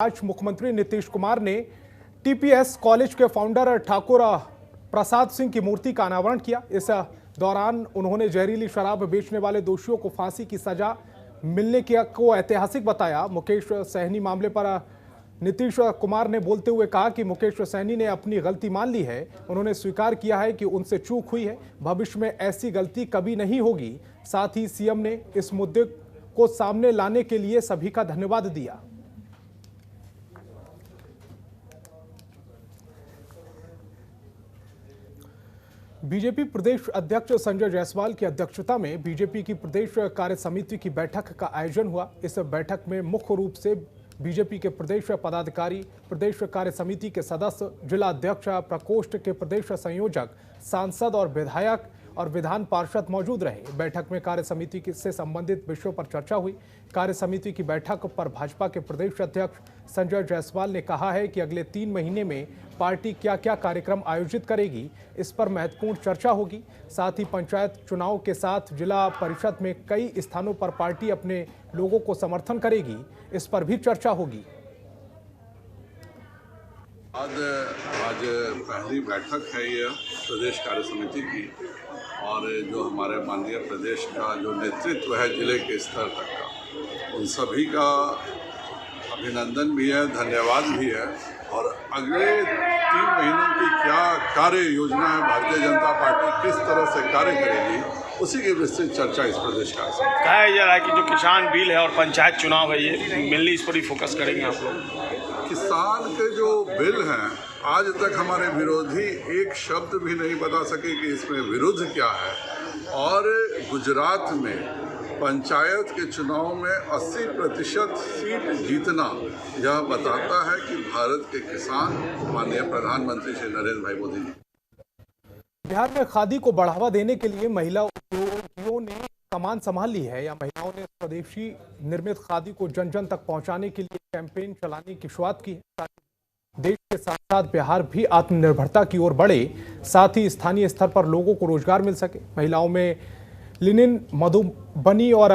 आज मुख्यमंत्री नीतीश कुमार ने टीपीएस कॉलेज के फाउंडर ठाकुर प्रसाद सिंह की मूर्ति का अनावरण किया। इस दौरान उन्होंने जहरीली शराब बेचने वाले दोषियों को फांसी की सजा मिलने को ऐतिहासिक बताया। मुकेश सहनी मामले पर नीतीश कुमार ने बोलते हुए कहा कि मुकेश सहनी ने अपनी गलती मान ली है। उन्होंने स्वीकार किया है कि उनसे चूक हुई है, भविष्य में ऐसी गलती कभी नहीं होगी। साथ ही सीएम ने इस मुद्दे को सामने लाने के लिए सभी का धन्यवाद दिया। बीजेपी प्रदेश अध्यक्ष संजय जायसवाल की अध्यक्षता में बीजेपी की प्रदेश कार्य समिति की बैठक का आयोजन हुआ। इस बैठक में मुख्य रूप से बीजेपी के प्रदेश पदाधिकारी, प्रदेश कार्य समिति के सदस्य, जिला अध्यक्ष, प्रकोष्ठ के प्रदेश संयोजक, सांसद और विधायक और विधान पार्षद मौजूद रहे। बैठक में कार्य समिति से संबंधित विषयों पर चर्चा हुई। कार्य समिति की बैठक पर भाजपा के प्रदेश अध्यक्ष संजय जायसवाल ने कहा है कि अगले 3 महीने में पार्टी क्या क्या कार्यक्रम आयोजित करेगी, इस पर महत्वपूर्ण चर्चा होगी। साथ ही पंचायत चुनाव के साथ जिला परिषद में कई स्थानों पर पार्टी अपने लोगों को समर्थन करेगी, इस पर भी चर्चा होगी। आज पहली बैठक है ये प्रदेश कार्य समिति की, और जो हमारे माननीय प्रदेश का जो नेतृत्व है जिले के स्तर तक का, उन सभी का अभिनंदन भी है, धन्यवाद भी है। और अगले 3 महीनों की क्या कार्य योजना है, भारतीय जनता पार्टी किस तरह से कार्य करेगी, उसी की विस्तृत चर्चा इस प्रदेश का कहा जा रहा है कि जो किसान बिल है और पंचायत चुनाव है, ये मेनली इस पर ही फोकस करेंगे आप लोग। किसान के जो बिल हैं, आज तक हमारे विरोधी एक शब्द भी नहीं बता सके कि इसमें विरुद्ध क्या है। और गुजरात में पंचायत के चुनाव में 80% सीट जीतना यह बताता है कि भारत के किसान माननीय प्रधानमंत्री श्री नरेंद्र भाई मोदी जी। बिहार में खादी को बढ़ावा देने के लिए महिला उद्योगियों ने कमान संभाल ली है, या महिलाओं ने स्वदेशी निर्मित खादी को जन जन तक पहुंचाने के लिए कैंपेन चलाने की शुरुआत की है, ताकि देश के साथ साथ बिहार भी आत्मनिर्भरता की ओर बढ़े, साथ ही स्थानीय स्तर पर लोगों को रोजगार मिल सके। महिलाओं में लिनिन, मधुबनी और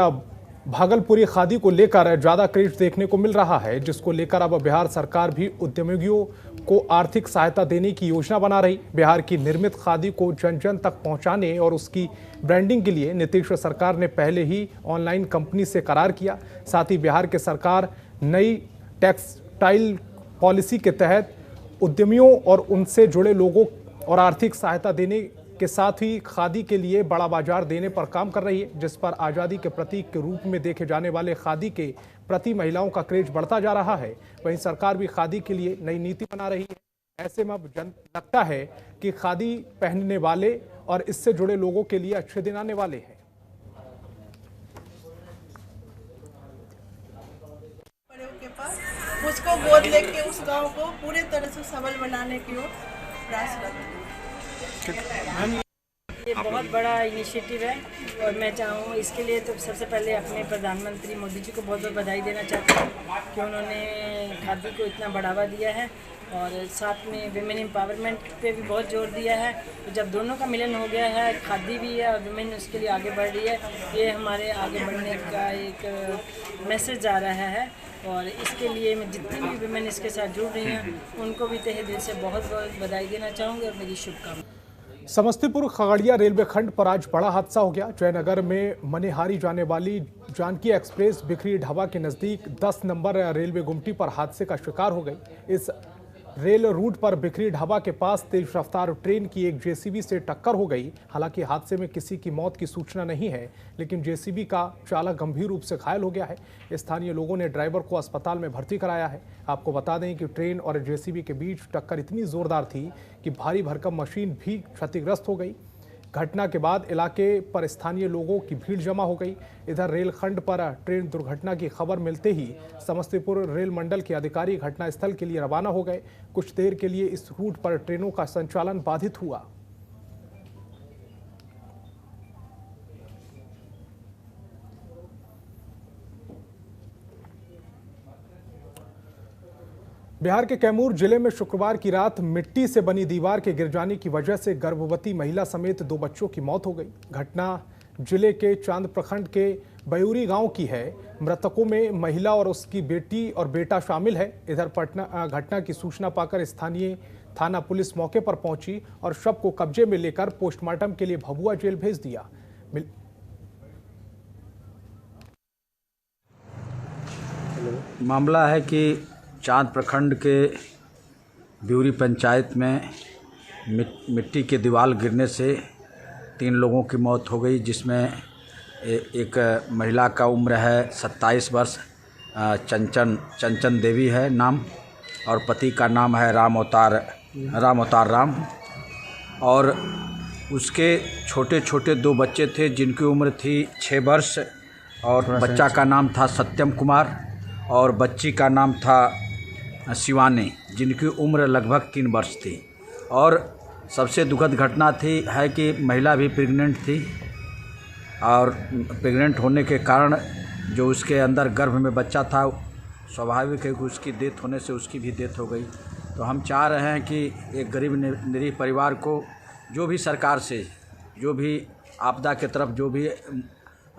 भागलपुरी खादी को लेकर ज्यादा क्रेज देखने को मिल रहा है, जिसको लेकर अब बिहार सरकार भी उद्यमियों को आर्थिक सहायता देने की योजना बना रही। बिहार की निर्मित खादी को जन जन तक पहुंचाने और उसकी ब्रांडिंग के लिए नीतीश सरकार ने पहले ही ऑनलाइन कंपनी से करार किया। साथ ही बिहार की सरकार नई टेक्सटाइल पॉलिसी के तहत उद्यमियों और उनसे जुड़े लोगों और आर्थिक सहायता देने के साथ ही खादी के लिए बड़ा बाजार देने पर काम कर रही है, जिस पर आज़ादी के प्रतीक के रूप में देखे जाने वाले खादी के प्रति महिलाओं का क्रेज बढ़ता जा रहा है। वहीं सरकार भी खादी के लिए नई नीति बना रही है। ऐसे में अब लगता है कि खादी पहनने वाले और इससे जुड़े लोगों के लिए अच्छे दिन आने वाले हैं। उसको गोद लेके उस गांव को पूरे तरह से सबल बनाने की ओर प्रयासरत है। ये बहुत बड़ा इनिशिएटिव है और मैं चाहूँ इसके लिए तो सबसे पहले अपने प्रधानमंत्री मोदी जी को बहुत बहुत बधाई देना चाहता हूँ कि उन्होंने खादी को इतना बढ़ावा दिया है और साथ में विमेन एम्पावरमेंट पे भी बहुत जोर दिया है। तो जब दोनों का मिलन हो गया है, खादी भी है और विमेन उसके लिए आगे बढ़ रही है, ये हमारे आगे बढ़ने का एक मैसेज आ रहा है। और इसके लिए मैं जितनी भी विमेन इसके साथ जुड़ रही हैं उनको भी तहे दिल से बहुत बहुत बधाई देना चाहूँगी और मेरी शुभकामनाएं। समस्तीपुर खगड़िया रेलवे खंड पर आज बड़ा हादसा हो गया। जयनगर में मनिहारी जाने वाली जानकी एक्सप्रेस बिखरी ढाबा के नजदीक 10 नंबर रेलवे गुमटी पर हादसे का शिकार हो गई। इस रेल रूट पर बिखरी ढाबा के पास तेज रफ्तार ट्रेन की एक जेसीबी से टक्कर हो गई। हालांकि हादसे में किसी की मौत की सूचना नहीं है, लेकिन जेसीबी का चालक गंभीर रूप से घायल हो गया है। स्थानीय लोगों ने ड्राइवर को अस्पताल में भर्ती कराया है। आपको बता दें कि ट्रेन और जेसीबी के बीच टक्कर इतनी जोरदार थी कि भारी भरकम मशीन भी क्षतिग्रस्त हो गई। घटना के बाद इलाके पर स्थानीय लोगों की भीड़ जमा हो गई। इधर रेलखंड पर ट्रेन दुर्घटना की खबर मिलते ही समस्तीपुर रेल मंडल के अधिकारी घटनास्थल के लिए रवाना हो गए। कुछ देर के लिए इस रूट पर ट्रेनों का संचालन बाधित हुआ। बिहार के कैमूर जिले में शुक्रवार की रात मिट्टी से बनी दीवार के गिर जाने की वजह से गर्भवती महिला समेत 2 बच्चों की मौत हो गई। घटना जिले के चांद प्रखंड के बयूरी गांव की है। मृतकों में महिला और उसकी बेटी और बेटा शामिल है। इधर घटना की सूचना पाकर स्थानीय थाना पुलिस मौके पर पहुंची और शव को कब्जे में लेकर पोस्टमार्टम के लिए भभुआ जेल भेज दिया। मामला है कि चांद प्रखंड के ब्यूरी पंचायत में मिट्टी की दीवार गिरने से 3 लोगों की मौत हो गई, जिसमें एक महिला का उम्र है 27 वर्ष, चंचन देवी है नाम, और पति का नाम है राम अवतार और उसके छोटे छोटे 2 बच्चे थे जिनकी उम्र थी 6 वर्ष और बच्चा का नाम था सत्यम कुमार और बच्ची का नाम था शिवानी, जिनकी उम्र लगभग 3 वर्ष थी। और सबसे दुखद घटना है कि महिला भी प्रेग्नेंट थी और प्रेग्नेंट होने के कारण जो उसके अंदर गर्भ में बच्चा था, स्वाभाविक है कि उसकी डेथ होने से उसकी भी डेथ हो गई। तो हम चाह रहे हैं कि एक गरीब निरीह परिवार को जो भी सरकार से जो भी आपदा के तरफ जो भी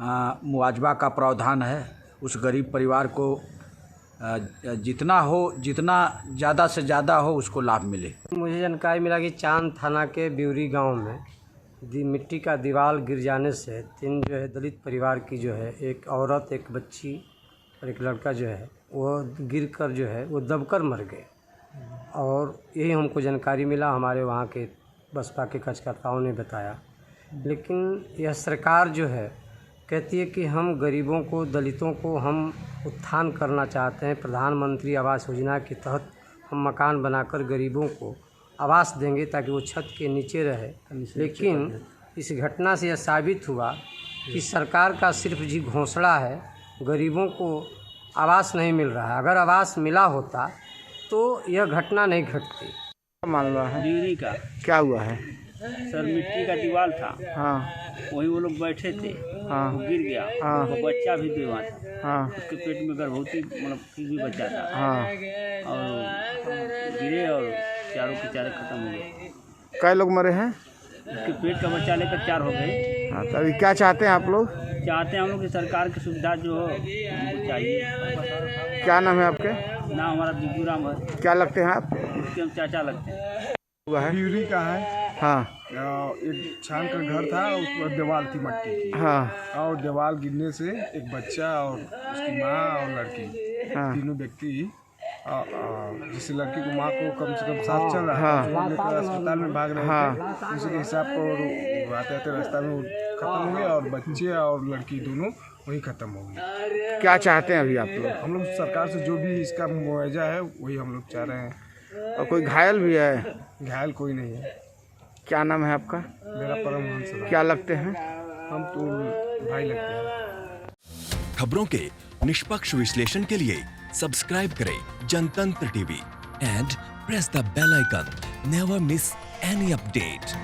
मुआवजा का प्रावधान है, उस गरीब परिवार को जितना ज़्यादा से ज़्यादा हो उसको लाभ मिले। मुझे जानकारी मिला कि चांद थाना के ब्यूरी गांव में मिट्टी का दीवार गिर जाने से 3 जो है दलित परिवार की जो है एक औरत, एक बच्ची और एक लड़का जो है वो गिरकर जो है वो दबकर मर गए। और यही हमको जानकारी मिला, हमारे वहाँ के बसपा के कार्यकर्ताओं ने बताया। लेकिन यह सरकार जो है कहती है कि हम गरीबों को, दलितों को हम उत्थान करना चाहते हैं। प्रधानमंत्री आवास योजना के तहत हम मकान बनाकर गरीबों को आवास देंगे ताकि वो छत के नीचे रहे। लेकिन इस घटना से यह साबित हुआ कि सरकार का सिर्फ जी घोंसला है, गरीबों को आवास नहीं मिल रहा है। अगर आवास मिला होता तो यह घटना नहीं घटती। मामला है ब्यूरी का क्या हुआ है सर? मिट्टी का दीवार था, हाँ वही वो लोग बैठे थे, हाँ वो गिर गया, हाँ वो बच्चा भी बेवा था, हाँ उसके पेट में गर्भवती मतलब फिर भी बच्चा था, हाँ और गिरे और चारों के चारे खत्म हो गए। कई लोग मरे हैं? उसके पेट का बच्चा लेकर 4 हो गए। हाँ, तो अभी क्या चाहते हैं आप लोग? चाहते हैं हम लोग की सरकार की सुविधा जो हो हमको चाहिए। क्या नाम है आपके? नाम हमारा बिजू राम है। क्या लगते हैं आप? उसके हम चाचा लगते हैं। हुआ है ब्यूरी का है। हाँ एक छान का घर था, उस पर दीवार थी मट्टी की। हाँ और दीवार गिरने से एक बच्चा और उसकी माँ और लड़की, हाँ। तीनों व्यक्ति, जिस लड़की को माँ को कम से कम 7 चल रहा था, उसको लेकर अस्पताल में भाग रहे थे। उसी के हिसाब को आते आते रास्ता में खत्म हुए और बच्चे और लड़की दोनों वही खत्म हो गई। क्या चाहते हैं अभी आप लोग? हम लोग सरकार से जो भी इसका मुआवजा है वही हम लोग चाह रहे हैं। और कोई घायल भी है? घायल कोई नहीं है। क्या नाम है आपका? मेरा परमहंस है। क्या लगते हैं? हम तो भाई लगते हैं। खबरों के निष्पक्ष विश्लेषण के लिए सब्सक्राइब करें Jantantra TV and press the bell icon. Never miss any update.